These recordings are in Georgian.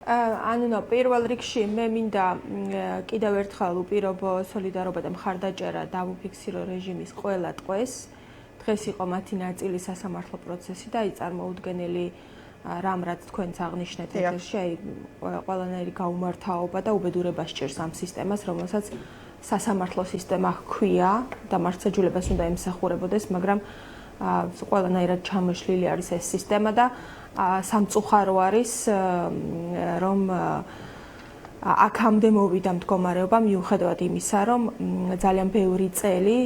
ანუ პირველ რიგში მე მინდა კიდევ ერთხელ უპირობო სოლიდარობა და მხარდაჭერა დავუფიქსირო რეჟიმის ყველა ტყვეს. დღეს იყო მათი ნაწილი სასამართლო პროცესი და წარმოუდგენელი რამ რაც თქვენც აღნიშნეთ ეთერში, აი ყველანაირი გაუმართავობა და უბედურება სჭირს ამ სისტემას, რომელსაც სასამართლო სისტემა ჰქვია და მართლმსაჯულებას უნდა ემსახურებოდეს, მაგრამ ყველანაირად ჩამოშლილი არის ეს სისტემა და სამწუხარო არის რომ აქამდე მოვიდა მდგომარეობა მიუხედავად იმისა, რომ ძალიან ბევრი წელი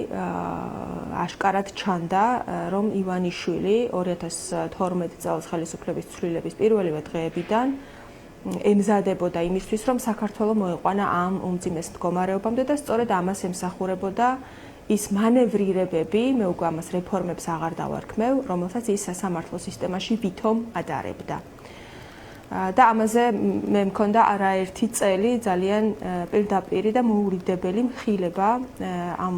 აშკარად ჩანდა, რომ ივანიშვილი 2012 წელს ხელისუფლების ცვლილების პირველივე დღეებიდან ემზადებოდა იმისთვის, რომ საქართველო მოეყვანა ამ უმძიმეს მდგომარეობამდე და სწორედ ამას ემსახურებოდა ის მანევრირებები, მე უკვე ამას რეფორმებს აღარ დავარქმევ, რომელსაც ის სასამართლო სისტემაში ვითომ ადარებდა. და ამაზე მე მქონდა არაერთი წელი ძალიან პირდაპირი და მოურიდებელი მხილება ამ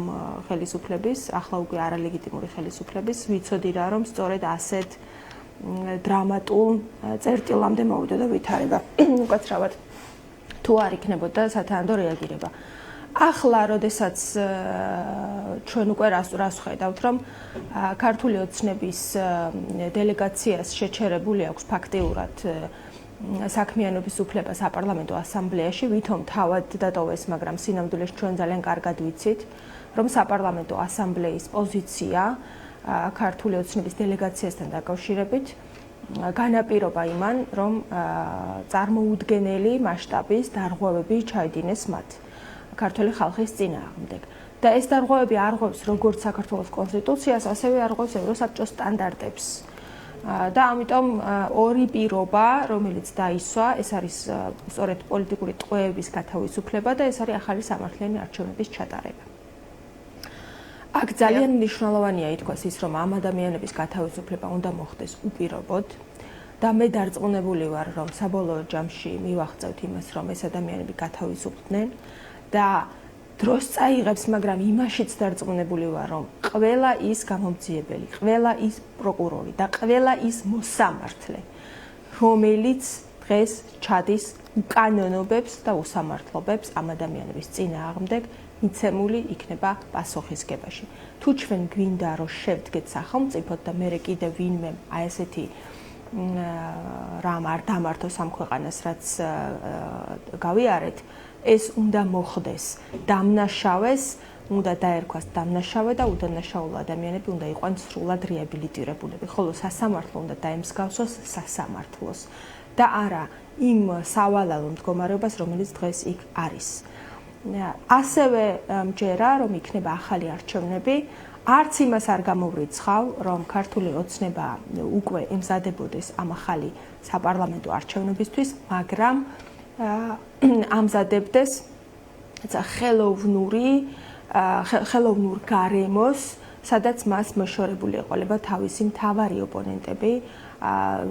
ხელისუფლების, ახლა უკვე არალეგიტიმური ხელისუფლების, ვიცოდი რა რომ სწორედ ასეთ დრამატულ წერტილამდე მოვიდა და ვითარება. უკაცრავად თუ არ იქნებოდა სათანადო რეაგირება. ახლა, როდესაც ჩვენ უკვე რას ხედავთ, რომ ქართული ოცნების დელეგაციას შეჩერებული აქვს ფაქტიურად საქმიანობის უფლება საპარლამენტო ასამბლეაში, ვითომ თავად დატოვეს, მაგრამ სინამდვილეში ჩვენ ძალიან კარგად ვიცით, რომ საპარლამენტო ასამბლეის პოზიცია ქართული ოცნების დელეგაციასთან დაკავშირებით განაპირობა იმან, რომ წარმოუდგენელი მასშტაბის დარღვევები ჩაიდინეს მათ ქართული ხალხის წინააღმდეგ. და ეს დარღვევები არღვევს როგორც საქართველოს კონსტიტუციას, ასევე არღვევს ევროსაბჭოს სტანდარტებს. და ამიტომ ორი პირობა, რომელიც დაისვა, ეს არის სწორედ პოლიტიკური ტყვეების გათავისუფლება და ეს არის ახალი სამართლიანი არჩევნების ჩატარება. აქ ძალიან მნიშვნელოვანია ითქვას ის, რომ ამ ადამიანების გათავისუფლება უნდა მოხდეს უპირობოდ და მე დარწმუნებული ვარ, რომ საბოლოო ჯამში მივახცევთ იმას, რომ ეს ადამიანები გათავისუფლდნენ და დროს წაიღებს, მაგრამ იმაშიც დარწმუნებული ვარ, რომ ყველა ის გამომძიებელი, ყველა ის პროკურორი და ყველა ის მოსამართლე, რომელიც დღეს ჩადის უკანონობებს და უსამართლობებს ამ ადამიანების წინააღმდეგ, მიცემული იქნება პასუხისგებაში. თუ ჩვენ გვინდა რომ შევდგეთ სახელმწიფოდ და მე კიდევ ვინმე აი ესეთი რამ არ დამართოს ამ ქვეყანას, რაც გავიარეთ, ეს უნდა მოხდეს. დამნაშავეს უნდა დაერქვას დამნაშავე და უდანაშაულო ადამიანები უნდა იყვნენ სრულად რეაბილიტირებულები, ხოლო სასამართლო უნდა დაემსგავსოს სასამართლოს და არა იმ სავალალო მდგომარეობას, რომელიც დღეს იქ არის. ასევე მჯერა, რომ იქნება ახალი არჩევნები, არც იმას არ გამოვრიცხავ, რომ ქართული ოცნება უკვე ემზადებოდეს ამ ახალი საპარლამენტო არჩევნებისთვის, მაგრამ ამზადებდეს ხელოვნურ გარემოს, სადაც მას მოშორებული ეყოლება თავისი მთავარი ოპონენტები,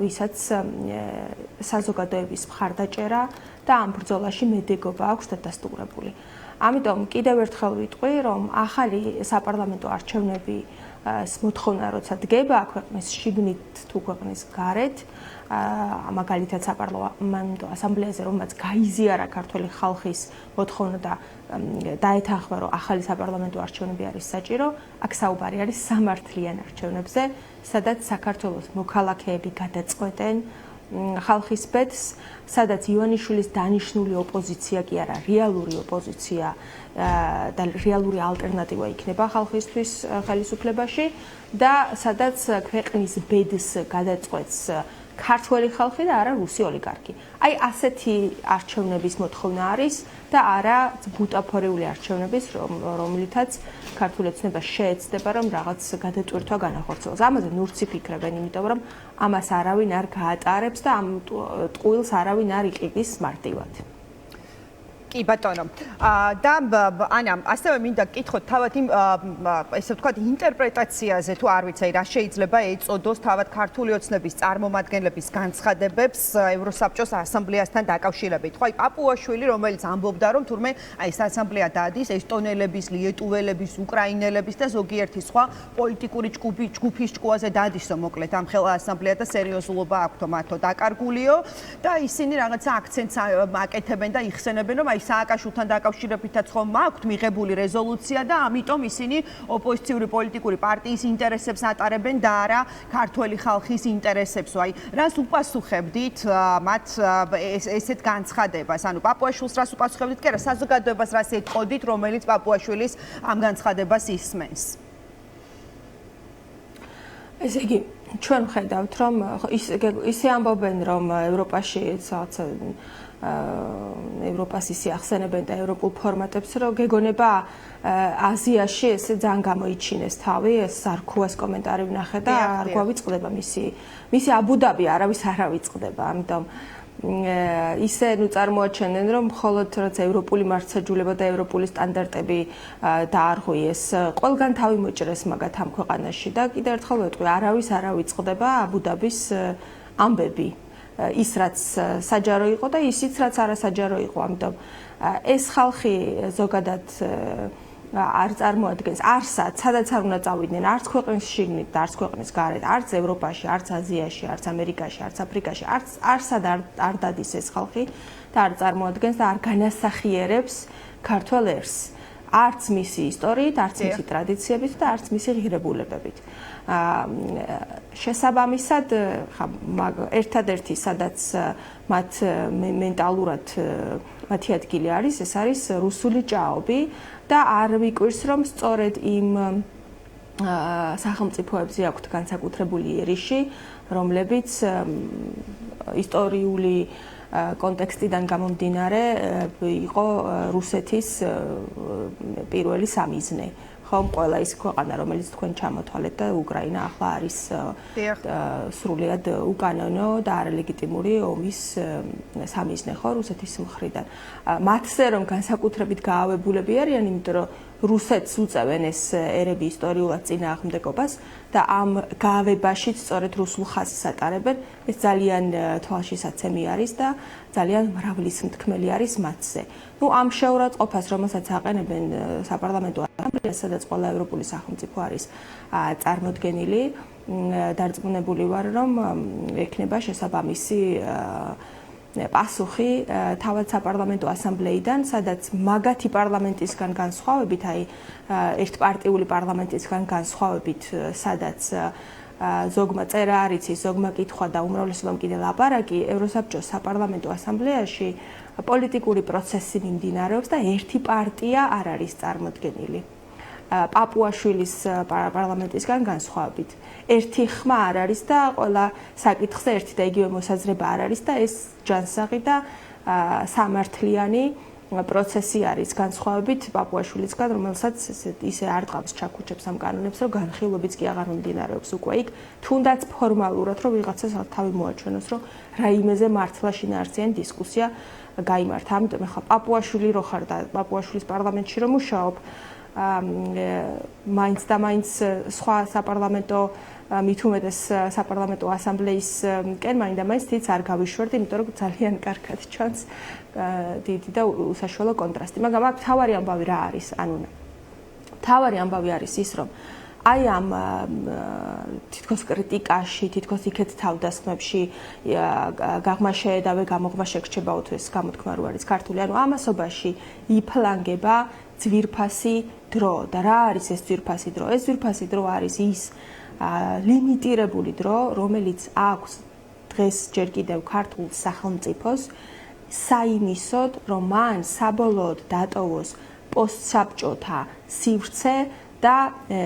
ვისაც საზოგადოების მხარდაჭერა და ამ ბრძოლაში მედეგობა აქვს დადასტურებული. ამიტომ კიდევ ერთხელ ვიტყვი, რომ ახალი საპარლამენტო არჩევნები მოთხოვნა როცა დგება ქვეყნის შიგნით თუ ქვეყნის გარეთ, მაგალითად საპარლამენტო ასამბლეაზე, რომელმაც გაიზიარა ქართული ხალხის მოთხოვნა და დაეთანხმა, რომ ახალი საპარლამენტო არჩევნები არის საჭირო, აქ საუბარი არის სამართლიან არჩევნებზე, სადაც საქართველოს მოქალაქეები გადაწყვეტენ ხალხის ბედს, სადაც ივანიშვილის დანიშნული ოპოზიცია კი არა, რეალური ოპოზიცია და რეალური ალტერნატივა იქნება ხალხისთვის ხელისუფლებაში და სადაც ქვეყნის ბედს გადაწყვეტს ქართველი ხალხი და არა რუსი ოლიგარქი. აი ასეთი არჩევნების მოთხოვნა არის და არა ბუტაფორიული არჩევნების, რომლითაც ქართული ოცნება შეეცდება, რომ რაღაც გადატვირთვა განახორციელოს. ამაზე ნურცი ფიქრობენ, იმიტომ რომ ამას არავინ არ გაატარებს და ამ ტყუილს არავინ არ იყიდის მარტივად. კი ბატონო. და ანა, ასევე მინდა გკითხოთ თავად იმ ესე ვთქვათ ინტერპრეტაციაზე თუ არ ვიცი, რა შეიძლება ეწოდოს თავად ქართული ოცნების წარმომადგენლების განცხადებებს ევროსაბჭოს ასამბლეასთან დაკავშირებით. ხო, აი პაპუაშვილი, რომელიც ამბობდა, რომ თურმე აი ეს ასამბლეა დადის ესტონელების, ლიეტუველების, უკრაინელების და ზოგიერთი სხვა პოლიტიკური ჯგუფის ჭკუაზე დადის, მოკლედ ამ ხელა ასამბლეა და სერიოზულობა აქვთო მათო დაკარგულიო და ისინი რაღაცა აქცენტს აკეთებენ და იხსენებენ, რომ აი სააკაშვილთან დაკავშირებითაც ხომ აქვთ მიღებული რეზოლუცია და ამიტომ ისინი ოპოზიციური პოლიტიკური პარტიის ინტერესებს ატარებენ და არა ქართველი ხალხის ინტერესებს. აი რას უპასუხებდით მათ ესეთ განცხადებას? ანუ პაპუაშვილს რას უპასუხებდით? კი არა, საზოგადოებას რას ეტყოდით, რომელიც პაპუაშვილის ამ განცხადებას ისმენს? ესე იგი, ჩვენ ვხედავთ, რომ ისე ამბობენ, რომ ევროპაში რაღაცა ევროპას ისე ახსენებენ და ევროპულ ფორმატებს, რომ გეგონება აზიაში ესე ძალიან გამოიჩინეს თავი, ეს სარქუას კომენტარი ვნახე და არ გვავიწყდება მისი აბუდაბი არავის არ ავიწყდება, ამიტომ ისე წარმოაჩენენ, რომ მხოლოდ რაც ევროპული მართლმსაჯულება და ევროპული სტანდარტები დაარღვიეს, ყველგან თავი მოჭრეს მაგათ ამ ქვეყანაში და კიდევ ერთხელ ვეტყვი, არავის არ ავიწყდება აბუდაბის ამბები. ის რაც საჯარო იყო და ისიც რაც არასაჯარო იყო, ამიტომ ეს ხალხი ზოგადად არ წარმოადგენს არსად, სადაც არ უნდა წავიდნენ, არც ქვეყნის შიგნით და არც ქვეყნის გარეთ, არც ევროპაში, არც აზიაში, არც ამერიკაში, არც აფრიკაში, არსად არ დადის ეს ხალხი და არ წარმოადგენს და არ განასახიერებს ქართველ ერს. არც მისი ისტორიით, არც მისი ტრადიციებით და არც მისი ღირებულებებით. შესაბამისად, ერთადერთი, სადაც მათ მენტალურად მათი ადგილი არის, ეს არის რუსული ჭაობი და არ ვიკვირს, რომ სწორედ იმ სახელმწიფოებზე აქვთ განსაკუთრებული იერიში, რომლებიც ისტორიული კონტექსტიდან გამომდინარე იყო რუსეთის პირველი სამიზნე. ხომ ყველა ის ქვეყანა, რომელიც თქვენ ჩამოთვალეთ და უკრაინა ახლა არის სრულიად უკანონო და არალეგიტიმური ომის სამიზნე ხო რუსეთის მხრიდან. მათზე რომ განსაკუთრებით გაავებულები არიან, იმიტომ რომ რუსეთს უწევენ ეს ერები ისტორიულად წინააღმდეგობას და ამ გაავებაშიც სწორედ რუსულ ხაზს ატარებენ. ეს ძალიან თვალშისაცემი არის და ძალიან მრავალისმთქმელი არის მათზე. ნუ ამ შეურაცხყოფას, რომელსაც აყენებენ საპარლამენტო ასამბლეას, სადაც ყველა ევროპული სახელმწიფო არის წარმოდგენილი, დარწმუნებული ვარ, რომ ექნება შესაბამისი პასუხი თავად საპარლამენტო ასამბლეიდან, სადაც მაგათი პარლამენტისგან განსხვავებით, აი ერთპარტიული პარლამენტისგან განსხვავებით, სადაც ზოგმა წერა არ იცის, ზოგმა კითხვა და უმრავლესობამ კიდე ლაპარაკი, ევროსაბჭოს საპარლამენტო ასამბლეაში პოლიტიკური პროცესი მიმდინარეობს და ერთი პარტია არ არის წარმოდგენილი. პაპუაშვილის პარლამენტისგან განსხვავებით. ერთი ხმა არ არის და ყველა საკითხზე ერთი და იგივე მოსაზრება არ არის და ეს ჯანსაღი და სამართლიანი პროცესი არის განსხვავებით პაპუაშვილისგან, რომელსაც ისე არ ყავს ჩაქუჩებს ამ კანონებს, რომ განხილვებიც კი აღარ მიმდინარეობს უკვე იქ, თუნდაც ფორმალურად, რომ ვიღაცას თავი მოაჩვენოს, რომ რაიმეზე მართლა შინაარსიანი დისკუსია გაიმართა. ამიტომ ახლა პაპუაშვილი რო ხარ და პაპუაშვილის პარლამენტში რომ მუშაობ, მაინც და მაინც სხვა საპარლამენტო მით უმეტეს საპარლამენტო ასამბლეის კენ მაინდა მაინც თიც არ გავიშვერდი, იმიტომ რომ ძალიან კარგად ჩანს დიდი და უსაშუალო კონტრასტი. მაგრამ აქ თავარი ამბავი რა არის? ანუ თავარი ამბავი არის ის, რომ აი ამ თითქოს კრიტიკაში, თითქოს იქეთ თავდასხმებში გაღმა შეედავე, გამოღმა შეგრჩება თუ ეს გამოთქმა რო არის ქართული. ანუ ამასობაში იფლანგება ძვირფასი დრო და რა არის ეს ძვირფასი დრო? ეს ძვირფასი დრო არის ის ლიმიტირებული დრო, რომელიც აქვს დღეს ჯერ კიდევ ქართულ სახელმწიფოს საიმისოდ, რომ მან საბოლოოდ დატოვოს პოსტსაბჭოთა სივრცე და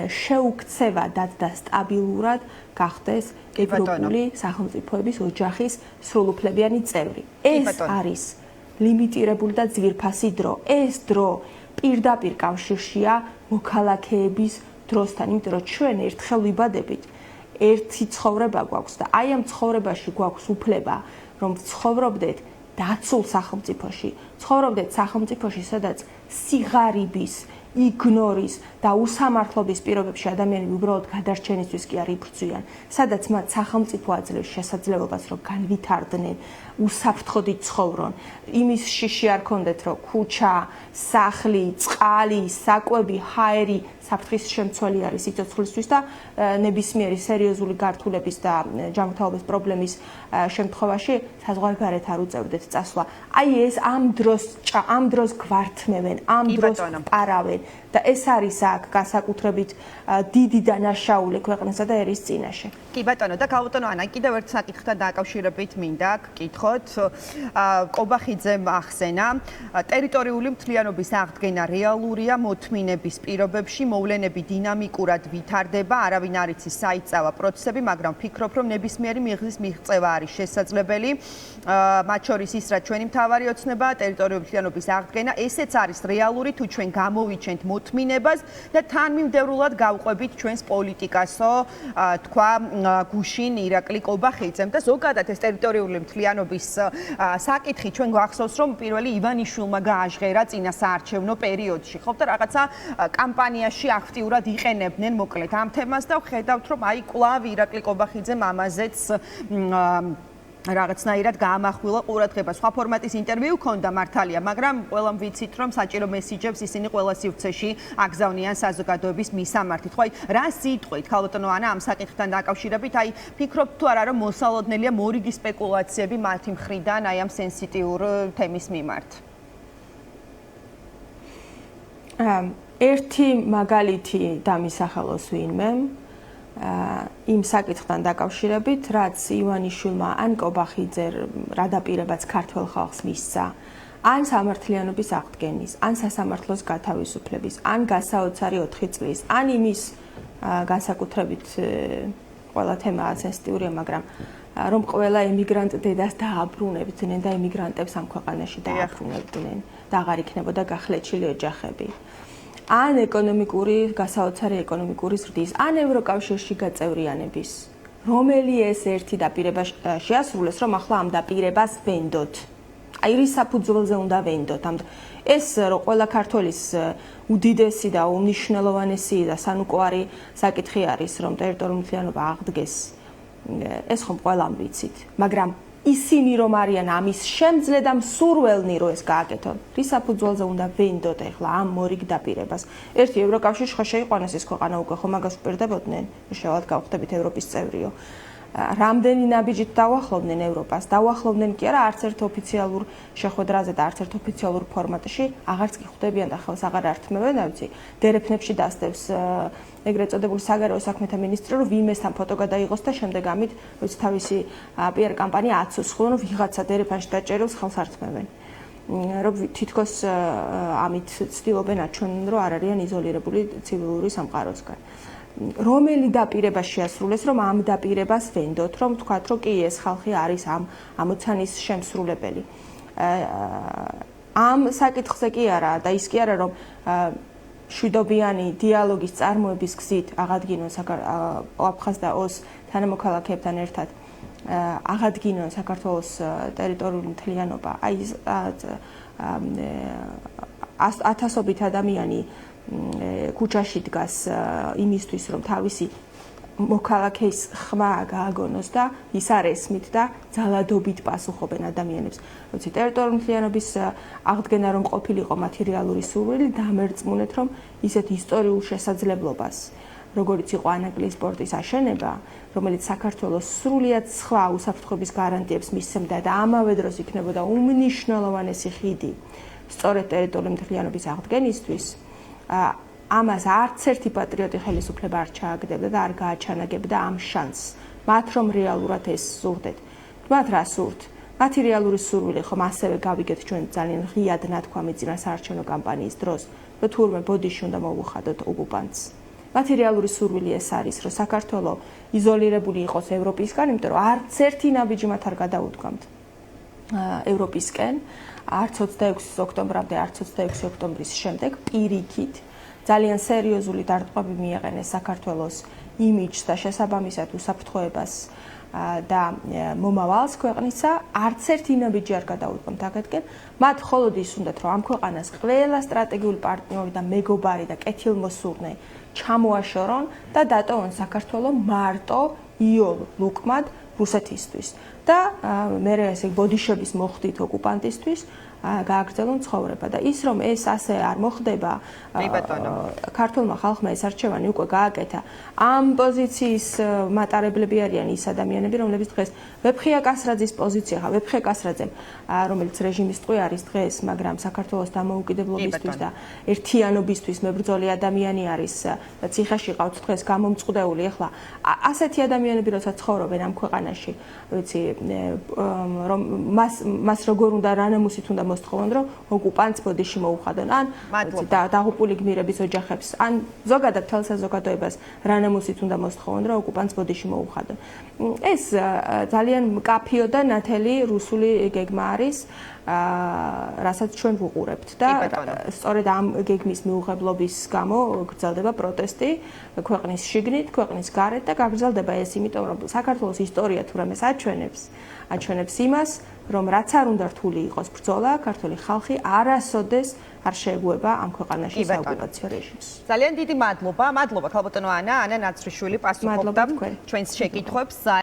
შეუქცევადად და სტაბილურად გახდეს ევროპული სახელმწიფოების ოჯახის სრულუფლებიანი წევრი. ეს არის ლიმიტირებული და ძვირფასი დრო. ეს დრო პირდაპირ კავშირშია მოქალაქეების დროსთან, იმიტომ რომ ჩვენ ერთხელ ვიბადებით, ერთი ცხოვრება გვაქვს და აი ამ ცხოვრებაში გვაქვს უფლება, რომ ვცხოვრობდეთ დაცულ სახელმწიფოში, ცხოვრობდეთ სახელმწიფოში, სადაც სიღარიბის, იგნორის და უსამართლობის პირობებში ადამიანები უბრალოდ გადარჩენისთვის კი არ იბრძვიან, სადაც მათ სახელმწიფო აძლევს შესაძლებლობას, რომ განვითარდნენ, უსაფრთხოდ იცხოვრონ, იმის შიში არ ქონდეთ, რომ ქუჩა, სახლი, წყალი, საკვები, ჰაერი საფრთხის შემცველი არის სიცოცხლისთვის და ნებისმიერი სერიოზული გართულების და ჯანმრთელობის პრობლემის შემთხვევაში საზღვარგარეთ არ უწევდეთ წასვლა. აი ეს ამ დროს გვართმევენ, ამ დროს პარავენ და ეს არის აქ განსაკუთრებით დიდი დანაშაული ქვეყნისა და ერის წინაშე. კი ბატონო და ქალბატონო ანა, კიდევ ერთ საკითხთან დაკავშირებით მინდა გკითხოთ. კობახიძემ ახსენა, ტერიტორიული მთლიანობის აღდგენა რეალურია მოთმინების პირობებში, მოვლენები დინამიკურად ვითარდება, არავინ არ იცის საიწავა პროცესები, მაგრამ ვფიქრობ, რომ ნებისმიერი მიღწის მიღწევა არის შესაძლებელი. მათ შორის ის, რაც ჩვენი მთავარი ოცნებაა, ტერიტორიული მთლიანობის აღდგენა, ესეც არის რეალური, თუ ჩვენ გამოვიჩენთ მოთმინებას და თანმიმდევრულად გავყვებით ჩვენს პოლიტიკასო, თქვა გუშინ ირაკლი კობახიძემ და ზოგადად ეს ტერიტორიული მთლიანობის საკითხი ჩვენ გვახსოვს, რომ პირველი ივანიშვილმა გააჟღერა წინა საარჩევნო პერიოდში, ხო და რაღაცა კამპანიაში აქტიურად იყენებდნენ მოკლედ ამ თემას და ვხედავთ, რომ აი კვლავ ირაკლი კობახიძემ ამაზეც რაღაცნაირად გაამახვილა ყურადღება. სხვა ფორმატის ინტერვიუ ჰქონდა მართალია, მაგრამ ყველამ ვიცით, რომ საჭირო მესიჯებს ისინი ყველა სივრცეში აგზავნიან საზოგადოების მისამართით. ხო, აი, რა სიტყვით, ქალბატონო ანა, ამ საკითხთან დაკავშირებით, აი, ფიქრობთ თუ არა, რომ მოსალოდნელია მორიგი სპეკულაციები მათი მხრიდან აი ამ სენსიტიურ თემის მიმართ? ერთი მაგალითი დამისახელოს ვინმე იმ საკითხთან დაკავშირებით, რაც ივანიშვილმა ან კობახიძე რა დაპირებაც ქართველ ხალხს მისცა, ან სამართლიანობის აღდგენის, ან სასამართლოს გათავისუფლების, ან გასაოცარი 4 წლის, ან იმის განსაკუთრებით ყველა თემაა სენსიტიურია, მაგრამ რომ ყველა ემიგრანტ დედას დააბრუნებდნენ და ემიგრანტებს ამ ქვეყანაში დააბრუნებდნენ და აღარ იქნებოდა გახლეჩილი ოჯახები. ან ეკონომიკური, გასაოცარი ეკონომიკური ზრდის, ან ევროკავშირში გაწევრიანების, რომელი ეს ერთი დაპირება შეასრულეს, რომ ახლა ამ დაპირებას ვენდოთ. აი რის საფუძველზე უნდა ვენდოთ. ეს რომ ყველა ქართველის უდიდესი და უმნიშვნელოვანესი და სანუკვარი საკითხი არის, რომ ტერიტორიული მთლიანობა აღდგეს. ეს ხომ ყველამ ვიცით, მაგრამ ისინი რომ არიან ამის შემძლე და მსურველნი რომ ეს გააკეთონ. რის საფუძველზე უნდა ვენდოთ ახლა ამ მორიგ დაპირებას. ერთი ევროკავშირში ხო შეიყვანეს ეს ქვეყანა უკვე ხო მაგას უპირდებოდნენ, შევალთ გავხდებით ევროპის წევრიო. რამდენი ნაბიჯით დავახლოვდნენ ევროპას, დავახლოვდნენ კი არა არც ერთ ოფიციალურ შეხვედრაზე და არც ერთ ოფიციალურ ფორმატში აღარც კი ხვდებიან და ხელს აღარ ართმევენ, ავიცი, დერეფნებში დასდევს ეგრეთ წოდებული საგარეო საქმეთა მინისტრი, რომ ვინმესთან ფოტო გადაიღოს და შემდეგ ამით, ვიცი, თავისი PR კამპანია აცოს, ხოლო რომ ვიღაცა დერეფანში დაჭერილს ხელს ართმევენ. რომ თითქოს ამით ცდილობენ აჩვენონ, რომ არ არიან იზოლირებული ცივილური სამყაროსგან. რომელი დაპირება შეასრულეს, რომ ამ დაპირებას ვენდოთ, რომ თქვათ, რომ კი ეს ხალხი არის ამ ამოცანის შემსრულებელი. ამ საკითხზე კი არა და ის კი არა, რომ შვიდობიანი დიალოგის წარმოების გზით აღადგინონ აფხაზ და ოს თანამოქალაქეებთან ერთად აღადგინონ საქართველოს ტერიტორიული მთლიანობა. აი ათასობით ადამიანი ქუჩაში დგას იმისთვის, რომ თავისი მოქალაქეის ხმა გააგონოს და ის არ ესმით და ძალადობით პასუხობენ ადამიანებს. როცა ტერიტორიული მთლიანობის აღდგენა რომ ყოფილიყო მათი რეალური სურვილი, დამერწმუნეთ, რომ ისეთ ისტორიულ შესაძლებლობას, როგორც იყო ანაკლიის პორტის აშენება, რომელიც საქართველოს სრულიად სხვა უსაფრთხოების გარანტიებს მისცემდა და ამავე დროს იქნებოდა უმნიშვნელოვანესი ხიდი სწორედ ტერიტორიული მთლიანობის აღდგენისთვის, ამას არც ერთი პატრიოტი ხელისუფლება არ ჩააგდებდა და არ გააჩანაგებდა ამ შანსს. მათ რომ რეალურად ეს სურდეთ. მათ რა სურთ? მათი რეალური სურვილი ხომ ასევე გავიგეთ ჩვენ ძალიან ღიად ნათქვამი წინა საარჩევნო კამპანიის დროს, რომ თურმე ბოდიში უნდა მოუხადოთ ოკუპანტს. მათი რეალური სურვილი ეს არის, რომ საქართველო იზოლირებული იყოს ევროპისგან, იმიტომ რომ არც ერთი ნაბიჯი მათ არ გადაუდგამთ ევროპისკენ, არც 26 ოქტომბრამდე, არც 26 ოქტომბრის შემდეგ პირიქით ძალიან სერიოზული დარტყმები მიეყენეს საქართველოს იმიჯს და შესაბამისად უსაფრთხოებას და მომავალს ქვეყნისა არც ერთ ინაბიჯი არ გადაუდგამთ აქეთკენ. მათ მხოლოდ ის უნდათ, რომ ამ ქვეყანას ყველა სტრატეგიული პარტნიორი და მეგობარი და კეთილმოსურნე ჩამოაშორონ და დატოვონ საქართველო მარტო იოლ ლუკმად რუსეთისთვის. და მე ესე ბოდიშების მოხდით ოკუპანტისთვის გააგრძელონ ცხოვრება და ის რომ ეს ასე არ მოხდება ქართულმა ხალხმა ეს არჩევანი უკვე გააკეთა ამ პოზიციის მატარებლები არიან ის ადამიანები რომლებიც დღეს ვეფხია კასრაძის პოზიცია ხა ვეფხია კასრაძემ რომელიც რეჟიმის ტყვე არის დღეს მაგრამ საქართველოს დამოუკიდებლობისთვის და ერთიანობისთვის მებრძოლი ადამიანი არის და ციხეში ყავთ დღეს გამომწყდეული ახლა ასეთი ადამიანები როცა ცხოვრობენ ამ ქვეყანაში ვიცი რომ მას როგორ უნდა რანამუსით უნდა მოსთხოვონ რომ ოკუპანტს ბოდიში მოუხადონ ან დაღუპული გმირების ოჯახებს ან ზოგადად თელ საზოგადოებას რანამუსით უნდა მოსთხოვონ რომ ოკუპანტს ბოდიში მოუხადონ ეს ძალიან მკაფიო და ნათელი რუსული გეგმა არის რასაც ჩვენ ვუყურებთ და სწორედ ამ გეგმის მიუღებლობის გამო გრძელდება პროტესტი ქვეყნის შიგნით, ქვეყნის გარეთ და გაგრძელდება ეს იმიტომ რომ საქართველოს ისტორია თუ რამეს აჩვენებს იმას რომ რაც არ უნდა რთული იყოს ბრძოლა, ქართული ხალხი არასოდეს არ შეეგუება ამ ქვეყანაში საოკუპაციო რეჟიმს. ძალიან დიდი მადლობა ქალბატონო ანა ნაცრიშვილი პასუხობდა ჩვენს შეკითხვებს.